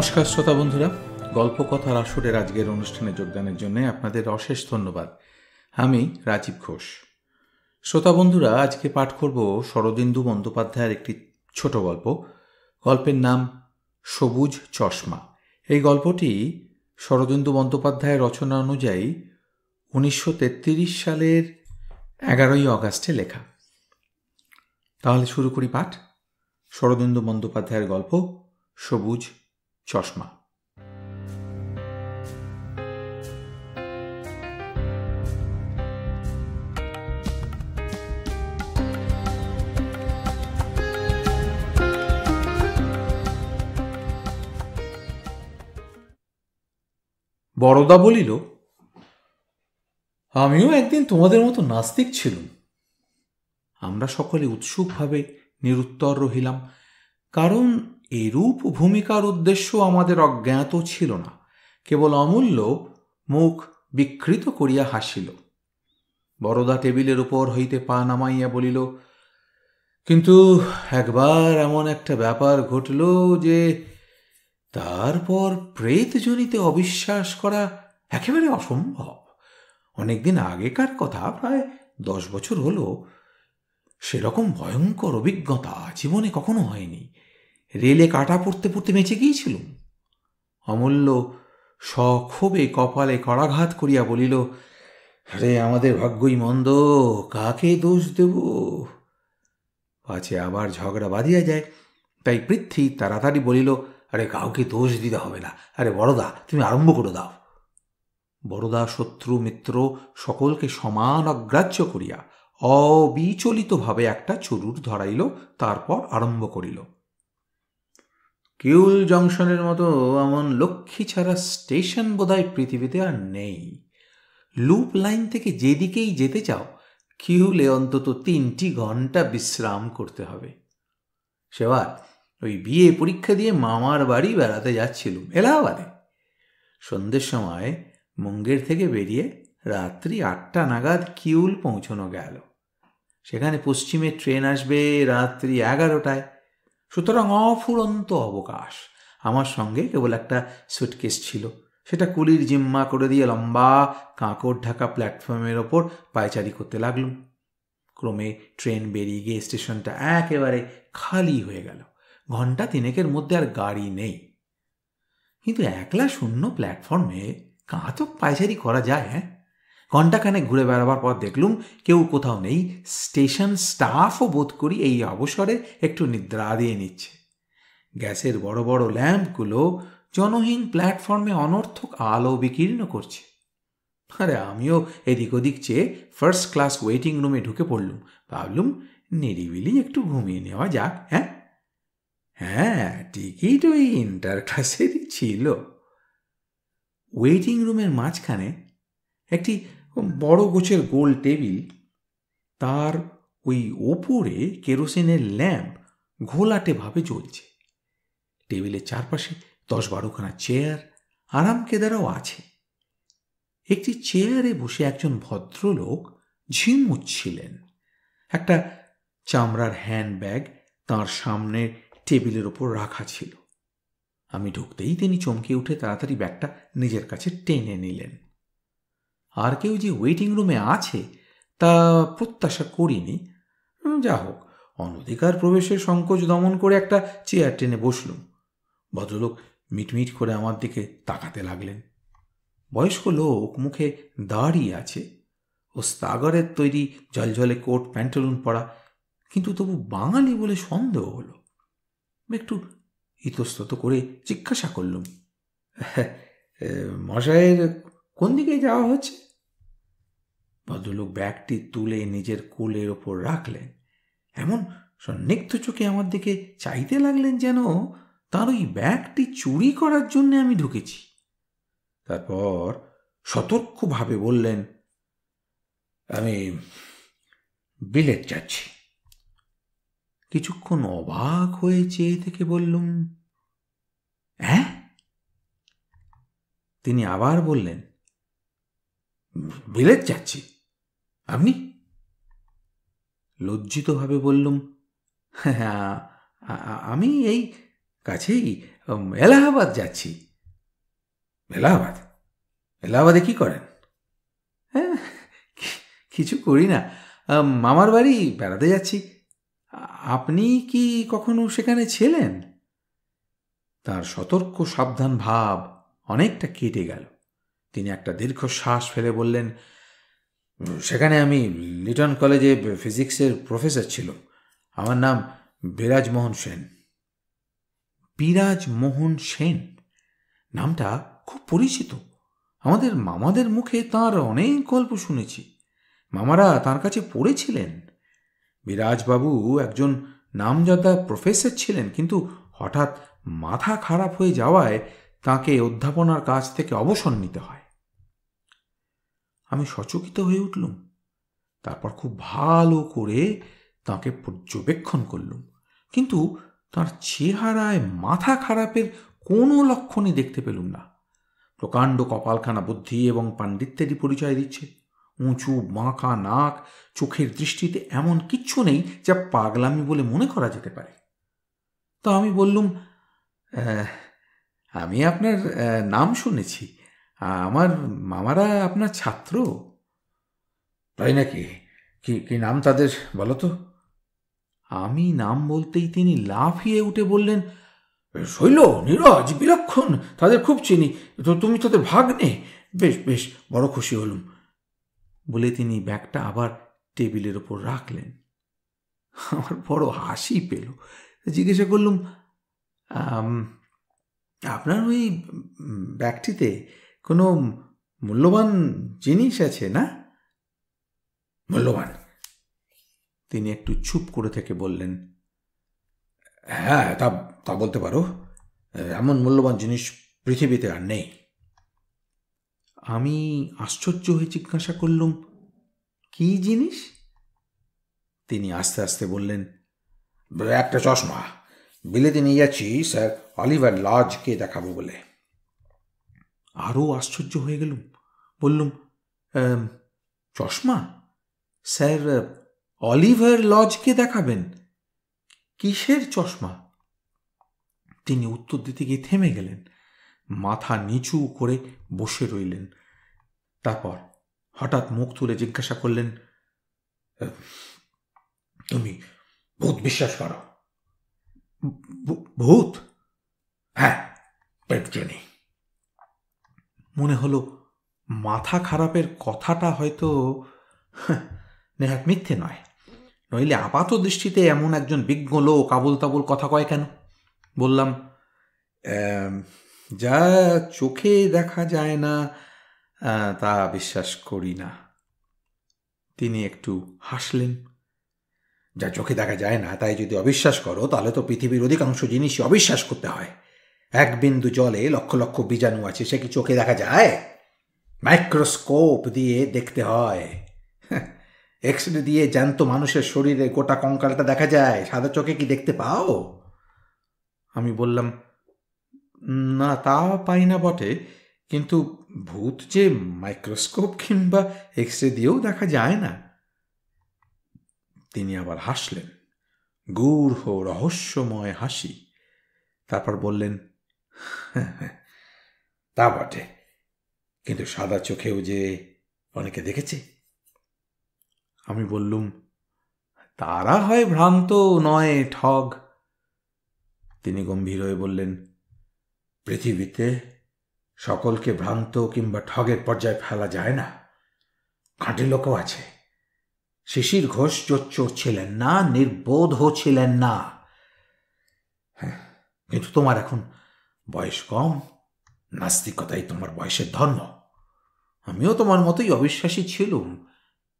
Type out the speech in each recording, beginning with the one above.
নমস্কার শ্রোতা বন্ধুরা, গল্পকথার আসরের আজকের অনুষ্ঠানে যোগদানের জন্য আপনাদের অশেষ ধন্যবাদ। আমি রাজীব ঘোষ। শ্রোতা বন্ধুরা, আজকে পাঠ করব শরদিন্দু বন্দ্যোপাধ্যায়ের একটি ছোট গল্প। গল্পের নাম সবুজ চশমা। এই গল্পটি শরদিন্দু বন্দ্যোপাধ্যায়ের রচনা অনুযায়ী 1933 সালের 11ই অগাস্টে লেখা। তাহলে শুরু করি পাঠ। শরদিন্দু বন্দ্যোপাধ্যায়ের গল্প সবুজ চশমা। বড়দা বলিল, আমিও একদিন তোমাদের মতো নাস্তিক ছিলুম। আমরা সকলে উৎসুকভাবে নিরুত্তর রহিলাম, কারণ এরূপ ভূমিকার উদ্দেশ্য আমাদের অজ্ঞাত ছিল না। কেবল অমূল্য মুখ বিকৃত করিয়া হাসিল। বড়দা টেবিলের উপর হইতে পা নামাইয়া বলিল, কিন্তু একবার এমন একটা ব্যাপার ঘটল যে তারপর প্রেতজনিতে অবিশ্বাস করা একেবারে অসম্ভব। অনেকদিন আগেকার কথা, প্রায় 10 বছর হলো। সেরকম ভয়ঙ্কর অভিজ্ঞতা জীবনে কখনো হয়নি। রেলে কাটা পড়তে পড়তে বেঁচে গিয়েছিলুম। অমূল্য সক্ষোভে কপালে করাঘাত করিয়া বলিল, আরে আমাদের ভাগ্যই মন্দ, কাকে দোষ দেব? পাছে আবার ঝগড়া বাঁধিয়া যায়। তাই পৃথ্বী তাড়াতাড়ি বলিল, আরে কাউকে দোষ দিতে হবে না, আরে বড়দা তুমি আরম্ভ করে দাও। বড়দা শত্রু মিত্র সকলকে সমান অগ্রাহ্য করিয়া অবিচলিতভাবে একটা চুরুট ধরাইল, তারপর আরম্ভ করিল। কিউল জংশনের মতো এমন লক্ষ্মী ছাড়া স্টেশন বোধহয় পৃথিবীতে আর নেই। লুপ লাইন থেকে যেদিকেই যেতে চাও, কিউলে অন্তত 3টি ঘন্টা বিশ্রাম করতে হবে। সেবার ওই বিয়ে পরীক্ষা দিয়ে মামার বাড়ি বেড়াতে যাচ্ছিলুম এলাহাবাদে। সন্ধ্যের সময় মুঙ্গের থেকে বেরিয়ে রাত্রি 8টা নাগাদ কিউল পৌঁছানো গেল। সেখানে পশ্চিমে ট্রেন আসবে রাত্রি 11টায়। সুতরাং অফুরন্ত অবকাশ। আমার সঙ্গে কেবল একটা সুটকেস ছিল। সেটা কুলির জিম্মা করে দিয়ে লম্বা কাঁকড় ঢাকা প্ল্যাটফর্মের ওপর পায়চারি করতে লাগলুম। ক্রমে ট্রেন বেরিয়ে গিয়ে স্টেশনটা একেবারে খালি হয়ে গেল। ঘণ্টা 3-এর মধ্যে আর গাড়ি নেই। কিন্তু একলা শূন্য প্ল্যাটফর্মে কাঁতো পায়চারি করা যায়? হ্যাঁ, ঘণ্টাখানেক ঘুরে বেড়াবার পর দেখলুম কেউ কোথাও নেই। স্টেশন স্টাফও বোধ করি এই অবসরে একটু নিদ্রা দিয়ে নিচ্ছে। গ্যাসের বড় বড় ল্যাম্পগুলো জনহীন প্ল্যাটফর্মে অনর্থক আলো বিকীর্ণ করছে। আরে আমিও এদিক ওদিক চেয়ে ফার্স্ট ক্লাস ওয়েটিং রুমে ঢুকে পড়লুম। ভাবলুম নিরিবিলি একটু ঘুমিয়ে নেওয়া যাক। হ্যাঁ, টিকিট ওই ইন্টার ক্লাসেরই ছিল। ওয়েটিং রুমের মাঝখানে একটি বড় গোছের গোল টেবিল, তার ওই ওপরে কেরোসিনের ল্যাম্প ঘোলাটে ভাবে জ্বলছে। টেবিলের চারপাশে 10-12খানা চেয়ার, আরাম কেদারাও আছে। একটি চেয়ারে বসে একজন ভদ্রলোক ঝিমুচ্ছিলেন। একটা চামড়ার হ্যান্ডব্যাগ তাঁর সামনে টেবিলের ওপর রাখা ছিল। আমি ঢুকতেই তিনি চমকে উঠে তাড়াতাড়ি ব্যাগটা নিজের কাছে টেনে নিলেন। আর কেউ যে ওয়েটিং রুমে আছে তা প্রত্যাশা করিনি। যা হোক, অনধিকার প্রবেশের সংকোচ দমন করে একটা চেয়ার টেনে বসলুম। ভদ্রলোক মিটমিট করে আমার দিকে তাকাতে লাগলেন। বয়স্ক লোক, মুখে দাড়ি আছে, ওস্তাগরের তৈরি ঝলঝলে কোট প্যান্টালুন পরা, কিন্তু তবু বাঙালি বলে সন্দেহ হলো। একটু ইতস্তত করে জিজ্ঞাসা করলুম, মশাইয়ের কোন দিকে যাওয়া হচ্ছে? ভদ্রলোক ব্যাগটি তুলে নিজের কোলের ওপর রাখলেন। এমন সন্নিগ্ধ চোখে আমার দিকে চাইতে লাগলেন যেন তার ওই ব্যাগটি চুরি করার জন্য আমি ঢুকেছি। তারপর সতর্কভাবে বললেন, আমি বিলেত যাচ্ছি। কিছুক্ষণ অবাক হয়ে চেয়ে থেকে বললুম, হ্যাঁ? তিনি আবার বললেন, বিলেত যাচ্ছি। আপনি? লজ্জিতভাবে বললুম, আমি এই কাছেই, এলাহাবাদ যাচ্ছি। এলাহাবাদ? এলাহাবাদে কি করেন? হ্যাঁ, কিছু করি না, মামার বাড়ি বেড়াতে যাচ্ছি। আপনি কি কখনো সেখানে ছিলেন? তার সতর্ক সাবধান ভাব অনেকটা কেটে গেল। তিনি একটা দীর্ঘশ্বাস ফেলে বললেন, সেখানে আমি লিটন কলেজে ফিজিক্সের প্রফেসর ছিলাম। আমার নাম বিরাজমোহন সেন। বিরাজমোহন সেন নামটা খুব পরিচিত। আমাদের মামাদের মুখে তাঁর অনেক গল্প শুনেছি। মামারা তার কাছে পড়েছিলেন। বিরাজবাবু একজন নামজাদা প্রফেসর ছিলেন, কিন্তু হঠাৎ মাথা খারাপ হয়ে যাওয়ায় তাঁকে অধ্যাপনার কাজ থেকে অবসর নিতে হয়। আমি সচকিত হয়ে উঠলুম। তারপর খুব ভালো করে তাঁকে পর্যবেক্ষণ করলুম, কিন্তু তাঁর চেহারায় মাথা খারাপের কোনো লক্ষণই দেখতে পেলুম না। প্রকাণ্ড কপালখানা বুদ্ধি এবং পাণ্ডিত্যেরই পরিচয় দিচ্ছে। উঁচু বাঁকা নাক, চোখের দৃষ্টিতে এমন কিচ্ছু নেই যা পাগলামি বলে মনে করা যেতে পারে। তো আমি বললুম, আমি আপনার নাম শুনেছি, আমার মামারা আপনার ছাত্র। তাই নাকি? কি নাম তাদের বলো তো? আমি নাম বলতেই তিনি লাফিয়ে উঠে বললেন, শৈল, নীরজ, বিলক্ষণ, তাদের খুব চিনি। তো তুমি তাদের ভাগ্নে? বেশ বেশ, বড় খুশি হলুম। বলে তিনি ব্যাগটা আবার টেবিলের ওপর রাখলেন। আমার বড় হাসি পেল। জিজ্ঞাসা করলুম, আপনার ওই ব্যাগটিতে কোনো মূল্যবান জিনিস আছে না? মূল্যবান? তিনি একটু চুপ করে থেকে বললেন, হ্যাঁ, তা বলতে পারো। এমন মূল্যবান জিনিস পৃথিবীতে আর নেই। আমি আশ্চর্য হয়ে জিজ্ঞাসা করলুম, কি জিনিস? তিনি আস্তে আস্তে বললেন, একটা চশমা। বিলেতে নিয়ে যাচ্ছি স্যার অলিভার লজকে দেখাবো বলে। আরও আশ্চর্য হয়ে গেলুম। বললুম, চশমা? স্যার অলিভার লজকে দেখাবেন? কিসের চশমা? তিনি উত্তর দিতে গিয়ে থেমে গেলেন, মাথা নিচু করে বসে রইলেন। তারপর হঠাৎ মুখ তুলে জিজ্ঞাসা করলেন, তুমি ভূত বিশ্বাস করো? ভূত? হ্যাঁ, জানি। মনে হলো মাথা খারাপের কথাটা হয়তো নেহাত মিথ্যে নয়, নইলে আপাত দৃষ্টিতে এমন একজন বিজ্ঞ লোক আবুল তাবুল কথা কয় কেন? বললাম, যা চোখে দেখা যায় না তা বিশ্বাস করি না। তিনি একটু হাসলেন। যা চোখে দেখা যায় না তাই যদি অবিশ্বাস করো, তাহলে তো পৃথিবীর অধিকাংশ জিনিসই অবিশ্বাস করতে হয়। এক বিন্দু জলে লক্ষ লক্ষ বীজাণু আছে, সে কি চোখে দেখা যায়? মাইক্রোস্কোপ দিয়ে দেখতে হয়। এক্সরে দিয়ে জ্যান্ত মানুষের শরীরে গোটা কঙ্কালটা দেখা যায়, সাদা চোখে কি দেখতে পাও? আমি বললাম, না, তা পাই না বটে, কিন্তু ভূত যে মাইক্রোস্কোপ কিংবা এক্সরে দিয়েও দেখা যায় না। তিনি আবার হাসলেন, গূঢ় রহস্যময় হাসি। তারপর বললেন, তা বটে, কিন্তু সাদা চোখেও যে অনেকে দেখেছে। আমি বললুম, তারা হয় ভ্রান্ত, নয় ঠগ। তিনি গম্ভীর হয়ে বললেন, পৃথিবীতে সকলকে ভ্রান্ত কিংবা ঠগের পর্যায়ে ফেলা যায় না। খাঁটি লোকও আছে। শিশির ঘোষ চোর ছিলেন না, নির্বোধ ছিলেন না। কিন্তু তোমার এখন বয়স কম, নাস্তিকতাই তোমার বয়সের ধর্ম। আমিও তোমার মতোই অবিশ্বাসী ছিলুম।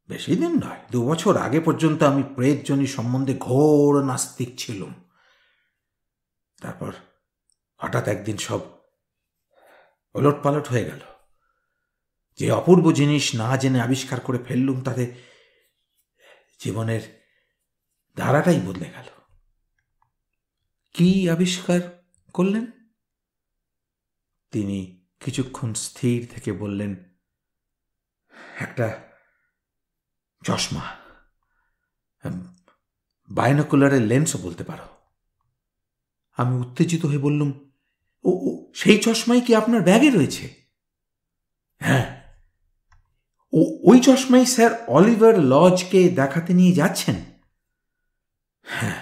বেশি দিন নয়, 2 বছর আগে পর্যন্ত আমি প্রেতজনী সম্বন্ধে ঘোর নাস্তিক ছিলুম। তারপর হঠাৎ একদিন সব ওলটপালট হয়ে গেল। যে অপূর্ব জিনিস না জেনে আবিষ্কার করে ফেললুম, তাতে জীবনের ধারাটাই বদলে গেল। কি আবিষ্কার করলেন? তিনি কিছুক্ষণ স্থির থেকে বললেন, একটা চশমা, বাইনোকুলারের লেন্সও বলতে পারো। আমি উত্তেজিত হয়ে বললুম, ও সেই চশমাই কি আপনার ব্যাগে রয়েছে? হ্যাঁ। ওই চশমাই স্যার অলিভার লজকে দেখাতে নিয়ে যাচ্ছেন? হ্যাঁ।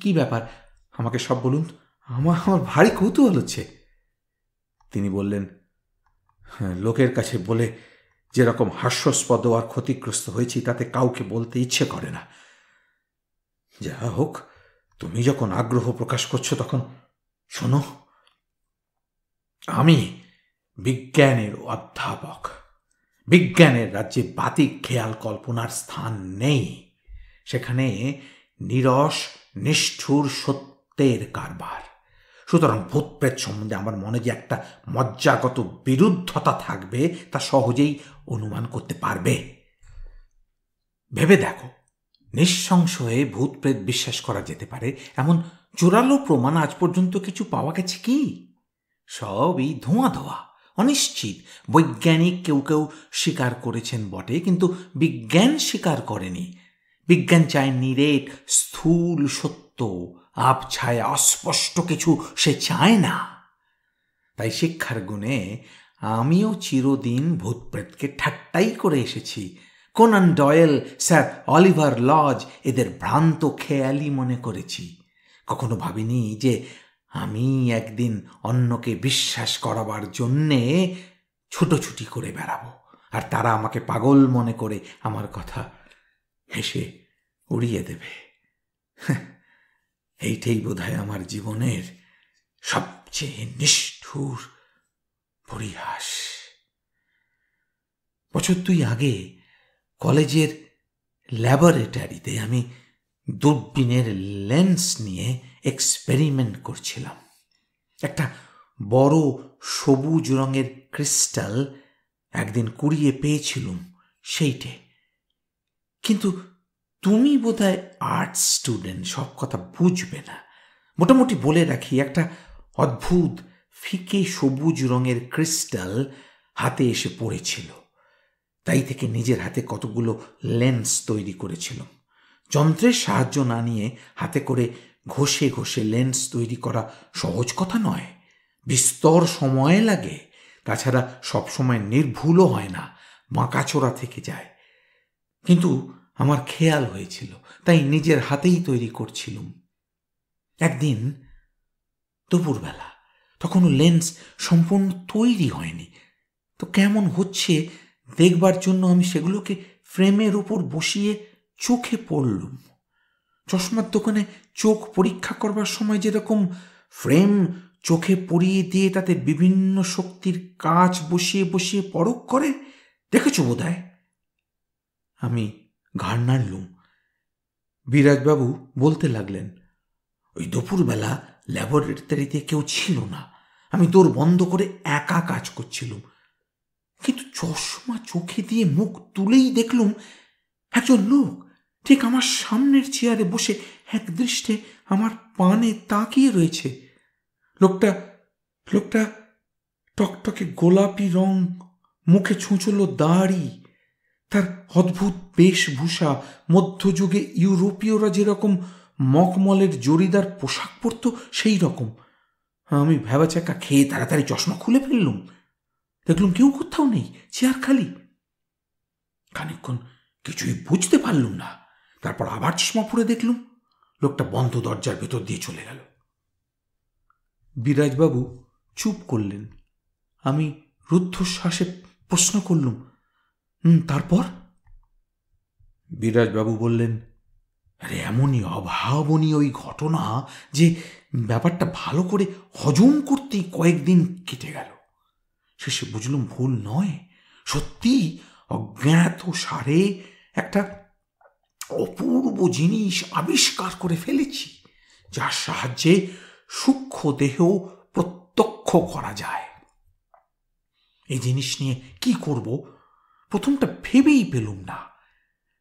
কি ব্যাপার, আমাকে সব বলুন, আমার ভারী কৌতূহল হচ্ছে। তিনি বললেন, লোকের কাছে বলে যেরকম হাস্যাস্পদ আর ক্ষতিগ্রস্ত হয়েছি তাতে কাউকে বলতে ইচ্ছে করে না। যা হোক, তুমি যখন আগ্রহ প্রকাশ করছো তখন শোনো। আমি বিজ্ঞানের অধ্যাপক। বিজ্ঞানের রাজ্যে বাতিক খেয়াল কল্পনার স্থান নেই। সেখানে নিরস নিষ্ঠুর সত্যের কারবার। সুতরাং ভূতপ্রেত সম্বন্ধে আমার মনে যে একটা মজ্জাগত বিরুদ্ধতা থাকবে তা সহজেই অনুমান করতে পারবে। ভেবে দেখো, নিঃসংশয়ে ভূতপ্রেত বিশ্বাস করা যেতে পারে এমন জোরালো প্রমাণ আজ পর্যন্ত কিছু পাওয়া গেছে কি? সবই ধোঁয়া, অনিশ্চিত। বৈজ্ঞানিক কেউ স্বীকার করেছেন বটে, কিন্তু বিজ্ঞান স্বীকার করেনি। বিজ্ঞান চায় নিরেট স্থূল সত্য, আবছায়া অস্পষ্ট কিছু সে চায় না। তাই শিক্ষার গুণে আমিও চিরদিন ভূতপ্রেতকে ঠাট্টাই করে এসেছি। Conan Doyle, sir Oliver Lodge এদের ভ্রান্ত খেয়ালি মনে করেছি। কখনো ভাবিনি যে আমি একদিন অন্যকে বিশ্বাস করাবার জন্যে ছুটোছুটি করে বেড়াবো, আর তারা আমাকে পাগল মনে করে আমার কথা হেসে উড়িয়ে দেবে। এইটাই বোধহয় আমার জীবনের সবচেয়ে নিষ্ঠুর পরিহাস। বছর 2 আগে কলেজের ল্যাবরেটরিতে আমি দূরবীনের লেন্স নিয়ে এক্সপেরিমেন্ট করছিলাম। একটা বড় সবুজ রঙের ক্রিস্টাল একদিন কুড়িয়ে পেয়েছিলুম সেইটে। কিন্তু তুমি বোধহয় আর্টস স্টুডেন্ট, সব কথা বুঝবে না। মোটামুটি বলে রাখি, একটা অদ্ভুত ফিকে সবুজ রঙের ক্রিস্টাল হাতে এসে পড়েছিল। তাই থেকে নিজের হাতে কতগুলো লেন্স তৈরি করেছিলাম। যন্ত্রের সাহায্য না নিয়ে হাতে করে ঘষে ঘষে লেন্স তৈরি করা সহজ কথা নয়, বিস্তর সময় লাগে। তাছাড়া সবসময় নির্ভুলও হয় না, বাঁকাচোরা থেকে যায়। কিন্তু আমার খেয়াল হয়েছিল, তাই নিজের হাতেই তৈরি করছিলাম। একদিন দুপুরবেলা, তখনও লেন্স সম্পূর্ণ তৈরি হয়নি, তো কেমন হচ্ছে দেখবার জন্য আমি সেগুলোকে ফ্রেমের উপর বসিয়ে চোখে পড়লুম। চশমার দোকানে চোখ পরীক্ষা করবার সময় যেরকম ফ্রেম চোখে পরিয়ে দিয়ে তাতে বিভিন্ন শক্তির কাঁচ বসিয়ে বসিয়ে পরখ করে, দেখেছ বোধহয়? আমি ঘাড় নাড়লুম। বিরাজবাবু বলতে লাগলেন, ওই দুপুরবেলা ল্যাবরেটরিতে কেউ ছিল না। আমি দোর বন্ধ করে একা কাজ করছিলুম। কিন্তু চশমা চোখে দিয়ে মুখ তুলেই দেখলুম একজন লোক ঠিক আমার সামনের চেয়ারে বসে একদৃষ্টে আমার পানে তাকিয়ে রয়েছে। লোকটা টকটকে গোলাপি রং, মুখে ছুঁচলো দাড়ি, তার অদ্ভুত বেশভূষা মধ্যযুগে ইউরোপীয়রা যেরকম মখমলের জরিদার পোশাক পরত সেই রকম। আমি ভ্যাবাচাকা খেয়ে তাড়াতাড়ি চশমা খুলে ফেললুম। দেখলুম কেউ কোথাও নেই, চেয়ার খালি। খানিকক্ষণ কিছুই বুঝতে পারলুম না। তারপর আবার চশমা পরে দেখলুম লোকটা বন্ধ দরজার ভেতর দিয়ে চলে গেল। বিরাজবাবু চুপ করলেন। আমি রুদ্ধশ্বাসে প্রশ্ন করলুম, তারপর? বিরাজবাবু বললেন, আরে এমনই অভাবনীয় ওই ঘটনা যে ব্যাপারটা ভালো করে হজম করতেই কয়েকদিন কেটে গেল। শেষে বুঝলুম ভুল নয়, সত্যি অজ্ঞাত সারে একটা অপূর্ব জিনিস আবিষ্কার করে ফেলেছি, যার সাহায্যে সূক্ষ্ম দেহ প্রত্যক্ষ করা যায়। এই জিনিস নিয়ে কি করব প্রথমটা ভেবেই পেলুম না।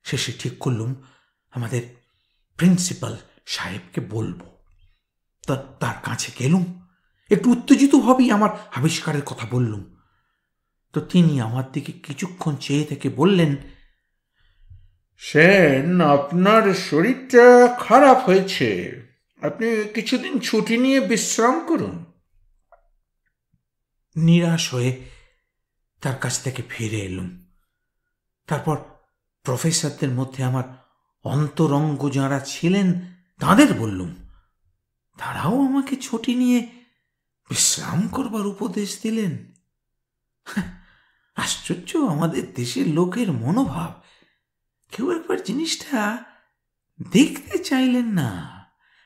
শেষে ঠিক করলুম আমাদের প্রিন্সিপাল সাহেবকে বলবো। তার কাছে গেলুম, একটু উত্তেজিতভাবেই আমার আবিষ্কারের কথা বললুম। তো তিনি আমার দিকে কিছুক্ষণ চেয়ে থেকে বললেন, সেন, আপনার শরীরটা খারাপ হয়েছে, আপনি কিছুদিন ছুটি নিয়ে বিশ্রাম করুন। নিরাশ হয়ে তার কাছ থেকে ফিরে এলুম। তারপর প্রফেসরদের মধ্যে আমার অন্তরঙ্গ যাঁরা ছিলেন তাঁদের বললুম, তারাও আমাকে ছুটি নিয়ে বিশ্রাম করবার উপদেশ দিলেন। আশ্চর্য আমাদের দেশের লোকের মনোভাব। কেউ একবার জিনিসটা দেখতে চাইলেন না,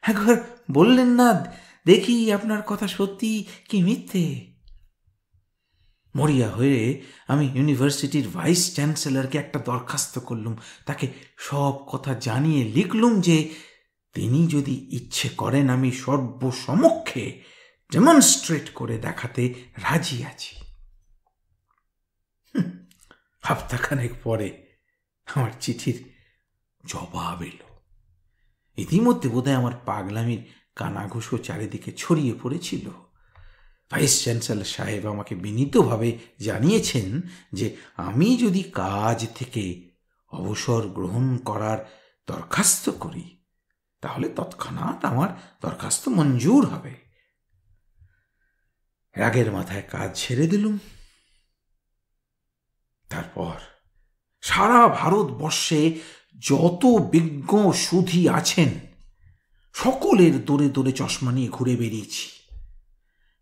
একবার বললেন না, দেখি আপনার কথা সত্যি কি মিথ্যে। মরিয়া হয়ে আমি ইউনিভার্সিটির ভাইস চ্যান্সেলরকে একটা দরখাস্ত করলুম। তাকে সব কথা জানিয়ে লিখলুম যে তিনি যদি ইচ্ছে করেন আমি সর্বসমক্ষে ডেমনস্ট্রেট করে দেখাতে রাজি আছি। সপ্তাহখানেক পরে আমার চিঠির জবাব এলো। ইতিমধ্যে বোধহয় আমার পাগলামির কানাঘুষো চারিদিকে ছড়িয়ে পড়েছিল। ভাইস চ্যান্সেলর সাহেব আমাকে বিনীতভাবে জানিয়েছেন যে আমি যদি কাজ থেকে অবসর গ্রহণ করার দরখাস্ত করি তাহলে তৎক্ষণাৎ আমার দরখাস্ত মঞ্জুর হবে। রাগের মাথায় কাজ ছেড়ে দিলুম। তারপর সারা ভারতবর্ষে যত বিজ্ঞ সুধী আছেন সকলের দৌড়ে দৌড়ে চশমা নিয়ে ঘুরে বেরিয়েছি।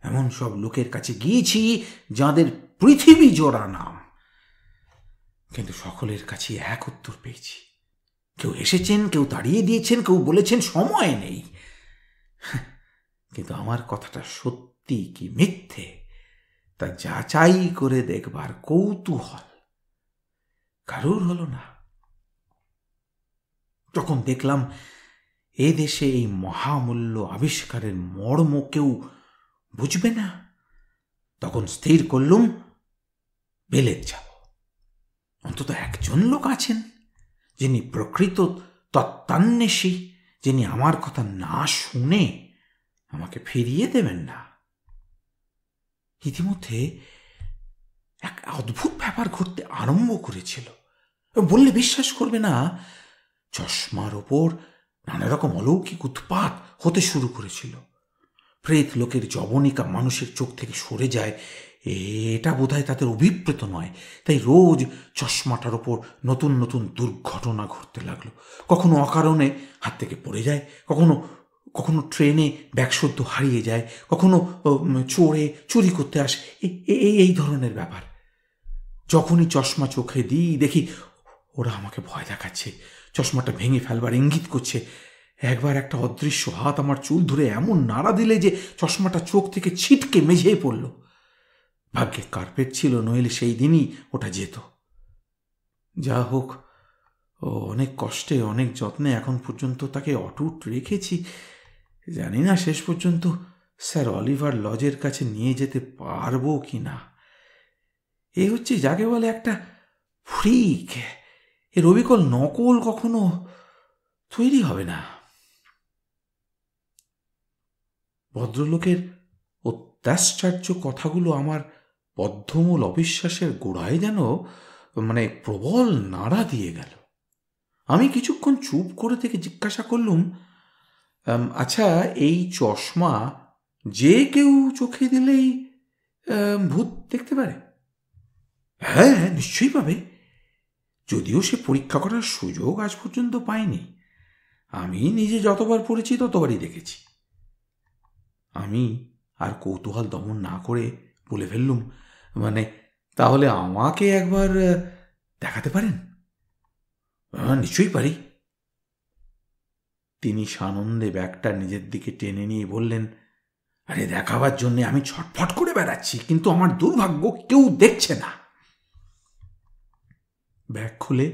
এমন সব লোকের কাছে গিয়েছি যাদের পৃথিবী জোড়া নাম, কিন্তু সকলের কাছে এক উত্তর পেয়েছি। কেউ এসেছেন, কেউ তাড়িয়ে দিয়েছেন, কেউ বলেছেন সময় নেই। কিন্তু আমার কথাটা সত্যি কি মিথ্যে তা যাচাই করে দেখবার কৌতূহল কারুর হলো না। যখন দেখলাম এ দেশে এই মহামূল্য আবিষ্কারের মর্ম কেউ বুঝবে না, তখন স্থির করলুম বিলেত যাব। অন্তত একজন লোক আছেন যিনি প্রকৃত তত্ত্বান্বেষী, যিনি আমার কথা না শুনে আমাকে ফিরিয়ে দেবেন না। ইতিমধ্যে এক অদ্ভুত ব্যাপার ঘটতে আরম্ভ করেছিল। বললে বিশ্বাস করবে না, চশমার ওপর নানা রকম অলৌকিক উৎপাত হতে শুরু করেছিল। প্রেত লোকের জবনিকা মানুষের চোখ থেকে সরে যায়, এটা বোধহয় তাদের অভিপ্রেত নয়। তাই রোজ চশমাটার ওপর নতুন নতুন দুর্ঘটনা ঘটতে লাগলো। কখনো অকারণে হাত থেকে পড়ে যায়, কখনো কখনো ট্রেনে ব্যাগসদ্য হারিয়ে যায়, কখনো চোরে চুরি করতে আসে, এই ধরনের ব্যাপার। যখনই চশমা চোখে দিই দেখি ওরা আমাকে ভয় দেখাচ্ছে, চশমাটা ভেঙে ফেলবার ইঙ্গিত করছে। একবার একটা অদৃশ্য হাত আমার চুল ধরে এমন নাড়া দিলে যে চশমাটা চোখ থেকে ছিটকে মেঝেই পড়ল। ভাগ্যে কার্পেট ছিল, নইলে সেই দিনই ওটা যেত। যা হোক, অনেক কষ্টে অনেক যত্নে এখন পর্যন্ত তাকে অটুট রেখেছি। জানি না শেষ পর্যন্ত স্যার অলিভার লজের কাছে নিয়ে যেতে পারবো কি না। এ হচ্ছে যাকে বলে একটা ফ্রিক। এর অবিকল নকল কখনো তৈরি হবে না। ভদ্রলোকের অত্যাশ্চর্য কথাগুলো আমার বদ্ধমূল অবিশ্বাসের গোড়ায় যেন প্রবল নাড়া দিয়ে গেল। আমি কিছুক্ষণ চুপ করে থেকে জিজ্ঞাসা করলুম, আচ্ছা, এই চশমা যে কেউ চোখে দিলেই ভূত দেখতে পারে? হ্যাঁ, নিশ্চয়ই পাবে, যদিও সে পরীক্ষা করার সুযোগ আজ পর্যন্ত পায়নি। আমি নিজে যতবার পড়েছি ততবারই দেখেছি। আমি আর কৌতূহল দমন না করে বলে ফেললুম, তাহলে আমাকে একবার দেখাতে পারেন? নিশ্চয়ই পারি। তিনি সানন্দে ব্যাগটা নিজের দিকে টেনে নিয়ে বললেন, আরে দেখাবার জন্যে আমি ছটফট করে বেড়াচ্ছি, কিন্তু আমার দুর্ভাগ্য কেউ দেখছে না। ব্যাগ খুলে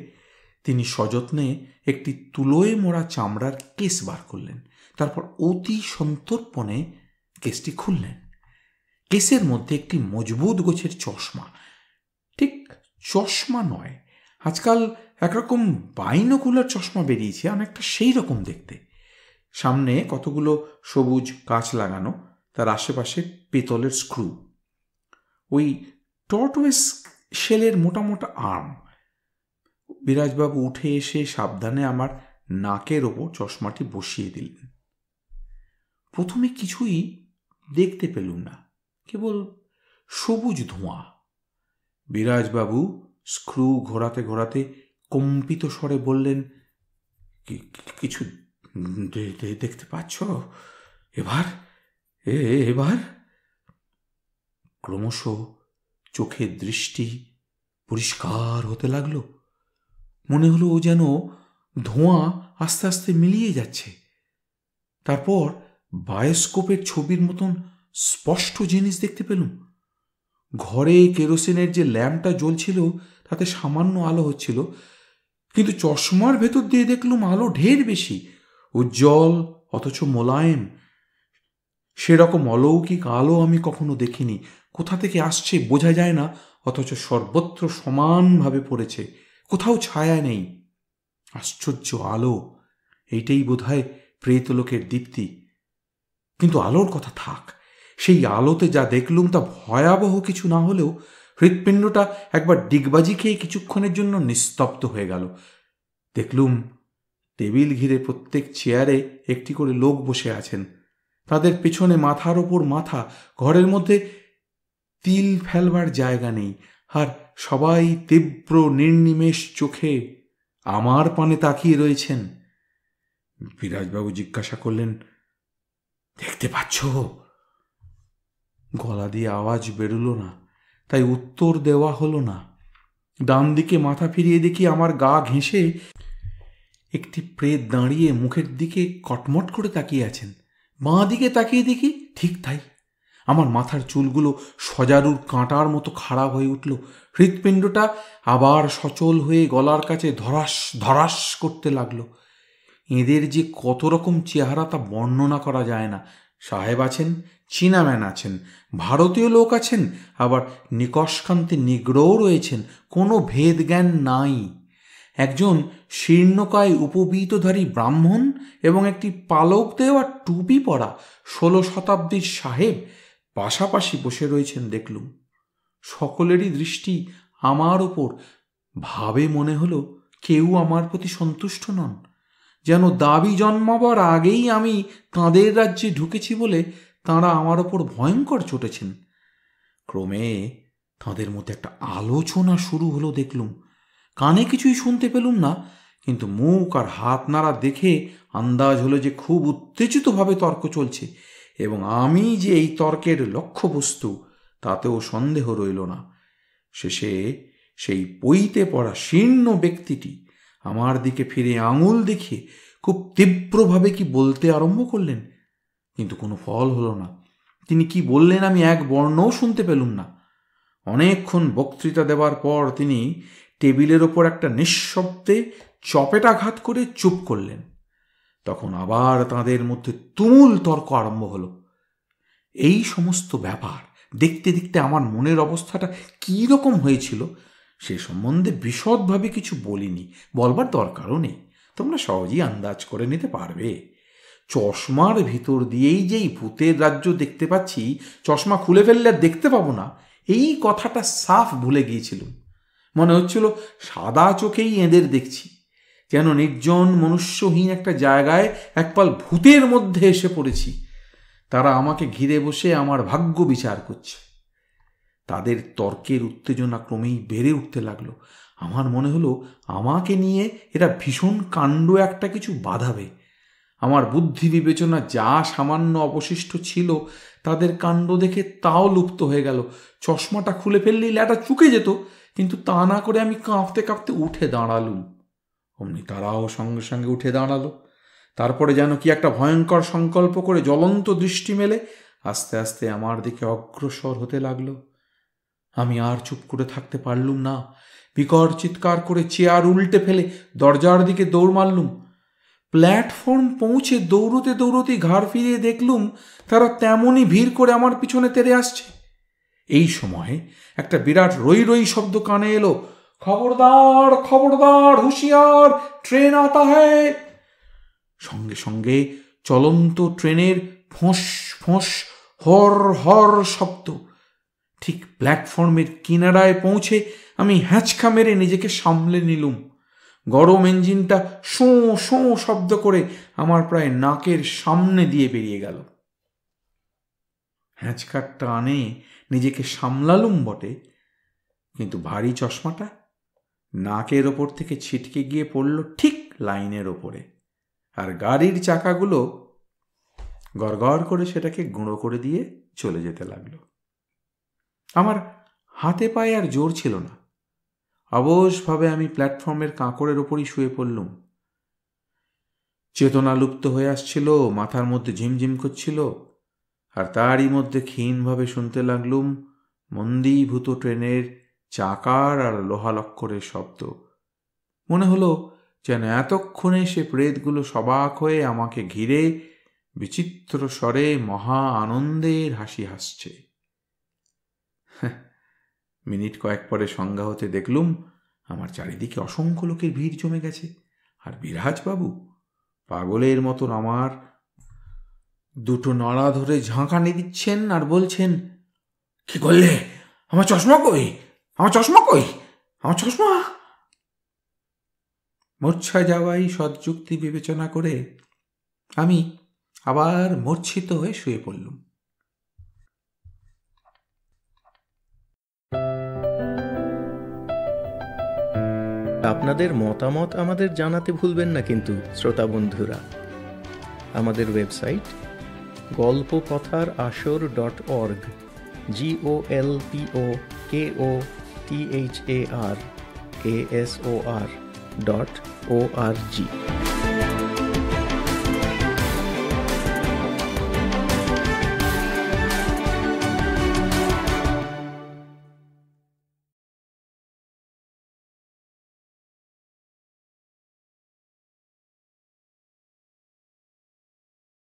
তিনি সযত্নে একটি তুলোয় মোড়া চামড়ার কেস বার করলেন। তারপর অতি সন্তর্পণে কেসটি খুললেন। কেসের মধ্যে একটি মজবুত গোছের চশমা, ঠিক চশমা নয়, আজকাল একরকম বাইনোকুলার চশমা বেরিয়েছে, অনেকটা সেই রকম দেখতে। সামনে কতগুলো সবুজ কাঁচ লাগানো, তার আশেপাশে পেতলের স্ক্রু, ওই টর্টোয়েস শেলের মোটা মোটা আর্ম। বিরাজবাবু উঠে এসে সাবধানে আমার নাকের ওপর চশমাটি বসিয়ে দিলেন। প্রথমে কিছুই দেখতে পেলুম না, কেবল সবুজ ধোঁয়া। বিরাজবাবু স্ক্রু ঘোরাতে ঘোরাতে কম্পিত স্বরে বললেন, কিছু দেখতে পাচ্ছ এবার? এবার ক্রমশ চোখের দৃষ্টি পরিষ্কার হতে লাগলো। মনে হলো ও যেন ধোঁয়া আস্তে আস্তে মিলিয়ে যাচ্ছে। তারপর বায়োস্কোপের ছবির মতন স্পষ্ট জিনিস দেখতে পেলুম। ঘরে কেরোসিনের যে ল্যাম্পটা জ্বলছিল তাতে সামান্য আলো হচ্ছিল, কিন্তু চশমার ভেতর দিয়ে দেখলুম আলো ঢের বেশি, উজ্জ্বল অথচ মোলায়েম। সেরকম অলৌকিক আলো আমি কখনো দেখিনি। কোথা থেকে আসছে বোঝা যায় না, অথচ সর্বত্র সমানভাবে পড়েছে, কোথাও ছায়া নেই। আশ্চর্য আলো! এইটাই বোধহয় প্রেতলোকের দীপ্তি। কিন্তু আলোর কথা থাক, সেই আলোতে যা দেখলুম তা ভয়াবহ কিছু না হলেও হৃৎপিণ্ডটা একবার ডিগবাজি খেয়ে কিছুক্ষণের জন্য নিস্তব্ধ হয়ে গেল। দেখলুম টেবিল ঘিরে প্রত্যেক চেয়ারে একটি করে লোক বসে আছেন, তাদের পেছনে মাথার ওপর মাথা, ঘরের মধ্যে তিল ফেলবার জায়গা নেই, আর সবাই তীব্র নির্নিমেষ চোখে আমার পানে তাকিয়ে রয়েছেন। বিরাজবাবু জিজ্ঞাসা করলেন, দেখতে পাচ্ছ? গলা দিয়ে আওয়াজ বেরুলো না, তাই উত্তর দেওয়া হলো না। ডান দিকে মাথা ফিরিয়ে দেখি আমার গা ঘেঁষে একটি প্রেত দাঁড়িয়ে মুখের দিকে কটমট করে তাকিয়ে আছেন। বাঁ দিকে তাকিয়ে দেখি ঠিক তাই, আমার মাথার চুলগুলো সজারুর কাঁটার মতো খাড়া হয়ে উঠল। হৃৎপিণ্ডটা আবার সচল হয়ে গলার কাছে ধরাস ধরাস করতে লাগলো। এদের যে কত রকম চেহারা তা বর্ণনা করা যায় না। সাহেব আছেন, চীনাম্যান আছেন, ভারতীয় লোক আছেন, আবার নিকশকান্তি নিগ্রও রয়েছেন, কোনো ভেদ জ্ঞান নাই। একজন শীর্ণকায় উপবীতধারী ব্রাহ্মণ এবং একটি পালক দেওয়া টুপি পরা 16 শতাব্দীর সাহেব পাশাপাশি বসে রয়েছেন দেখলুম। সকলেরই দৃষ্টি আমার ওপর। ভাবে মনে হলো কেউ আমার প্রতি সন্তুষ্ট নন, যেন দাবি জন্মাবার আগেই আমি তাঁদের রাজ্যে ঢুকেছি বলে তাঁরা আমার ওপর ভয়ঙ্কর চটেছেন। ক্রমে তাঁদের মধ্যে একটা আলোচনা শুরু হলো দেখলুম। কানে কিছুই শুনতে পেলুম না, কিন্তু মুখ আর হাত নাড়া দেখে আন্দাজ হলো যে খুব উত্তেজিতভাবে তর্ক চলছে, এবং আমি যে এই তর্কের লক্ষ্যবস্তু তাতেও সন্দেহ রইল না। শেষে সেই পইতে পড়া শীর্ণ ব্যক্তিটি আমার দিকে ফিরে আঙুল দেখিয়ে খুব তীব্রভাবে কি বলতে আরম্ভ করলেন, কিন্তু কোনো ফল হলো না। তিনি কি বললেন আমি এক বর্ণও শুনতে পেলুম না। অনেকক্ষণ বক্তৃতা দেওয়ার পর তিনি টেবিলের ওপর একটা নিঃশব্দে চপেটাঘাত করে চুপ করলেন। তখন আবার তাঁদের মধ্যে তুমুল তর্ক আরম্ভ হলো। এই সমস্ত ব্যাপার দেখতে দেখতে আমার মনের অবস্থাটা কী রকম হয়েছিল সে সম্বন্ধে বিশদভাবে কিছু বলিনি, বলবার দরকারও নেই, তোমরা সহজেই আন্দাজ করে নিতে পারবে। চশমার ভিতর দিয়েই যেই ভূতের রাজ্য দেখতে পাচ্ছি, চশমা খুলে ফেললে আর দেখতে পাবো না, এই কথাটা সাফ ভুলে গিয়েছিলাম। মনে হচ্ছিল সাদা চোখেই এদের দেখছি, যেন নির্জন মনুষ্যহীন একটা জায়গায় একপাল ভূতের মধ্যে এসে পড়েছি। তারা আমাকে ঘিরে বসে আমার ভাগ্য বিচার করছে। তাদের তর্কের উত্তেজনা ক্রমেই বেড়ে উঠতে লাগলো। আমার মনে হলো আমাকে নিয়ে এরা ভীষণ কাণ্ড একটা কিছু বাঁধাবে। আমার বুদ্ধি বিবেচনা যা সামান্য অবশিষ্ট ছিল তাদের কাণ্ড দেখে তাও লুপ্ত হয়ে গেল। চশমাটা খুলে ফেললেই ল্যাটা চুকে যেত, কিন্তু তা না করে আমি কাঁপতে কাঁপতে উঠে দাঁড়ালুম। অমনি তারাও সঙ্গে সঙ্গে উঠে দাঁড়ালো। তারপরে যেন কি একটা ভয়ঙ্কর সংকল্প করে জ্বলন্ত দৃষ্টি মেলে আস্তে আস্তে আমার দিকে অগ্রসর হতে লাগলো। আমি আর চুপ করে থাকতে পারলুম না। বিকট চিৎকার করে চেয়ার উল্টে ফেলে দরজার দিকে দৌড় মারলুম। প্ল্যাটফর্ম পৌঁছে দৌড়তে দৌড়তে ঘাড় ফিরিয়ে দেখলুম তারা তেমনই ভিড় করে আমার পিছনে তেড়ে আসছে। এই সময় একটা বিরাট রই রই শব্দ কানে এলো, খবরদার খবরদার, হুঁশিয়ার, ট্রেন আতা হ্যায়। সঙ্গে সঙ্গে চলন্ত ট্রেনের ফোঁস ফোঁস হর হর শব্দ। ঠিক প্ল্যাটফর্মের কিনারায় পৌঁছে আমি হ্যাঁচকা মেরে নিজেকে সামলে নিলুম। গরম ইঞ্জিনটা শোঁ শোঁ শব্দ করে আমার প্রায় নাকের সামনে দিয়ে বেরিয়ে গেল। হ্যাঁচকার টানে নিজেকে সামলালুম বটে, কিন্তু ভারী চশমাটা নাকের ওপর থেকে ছিটকে গিয়ে পড়ল ঠিক লাইনের ওপরে, আর গাড়ির চাকাগুলো গড়গড় করে সেটাকে গুঁড়ো করে দিয়ে চলে যেতে লাগলো। আমার হাতে পায়ে আর জোর ছিল না। অবশভাবে আমি প্ল্যাটফর্মের কাঁকড়ের ওপরই শুয়ে পড়লুম। চেতনা লুপ্ত হয়ে আসছিল, মাথার মধ্যে ঝিমঝিম করছিল, আর তারই মধ্যে ক্ষীণভাবে শুনতে লাগলুম মন্দীভূত ট্রেনের চাকার আর লোহালক্করের শব্দ। মনে হলো যেন এতক্ষণে সে প্রেতগুলো সবাক হয়ে আমাকে ঘিরে বিচিত্র স্বরে মহা আনন্দের হাসি হাসছে। মিনিট কয়েক পরে সংজ্ঞা হতে দেখলুম আমার চারিদিকে অসংখ্য লোকের ভিড় জমে গেছে, আর বিরাজবাবু পাগলের মতন আমার দুটো নড়া ধরে ঝাঁকানি দিচ্ছেন আর বলছেন, কি করলে? আমার চশমা কই? আমার চশমা কই? আমার চশমা? মূর্ছা যাওয়াই সৎযুক্তি বিবেচনা করে আমি আবার মূর্ছিত হয়ে শুয়ে পড়লুম। আপনাদের মতামত আমাদের জানাতে ভুলবেন না কিন্তু শ্রোতা বন্ধুরা। আমাদের ওয়েবসাইট golpokothar.org golpokothar.org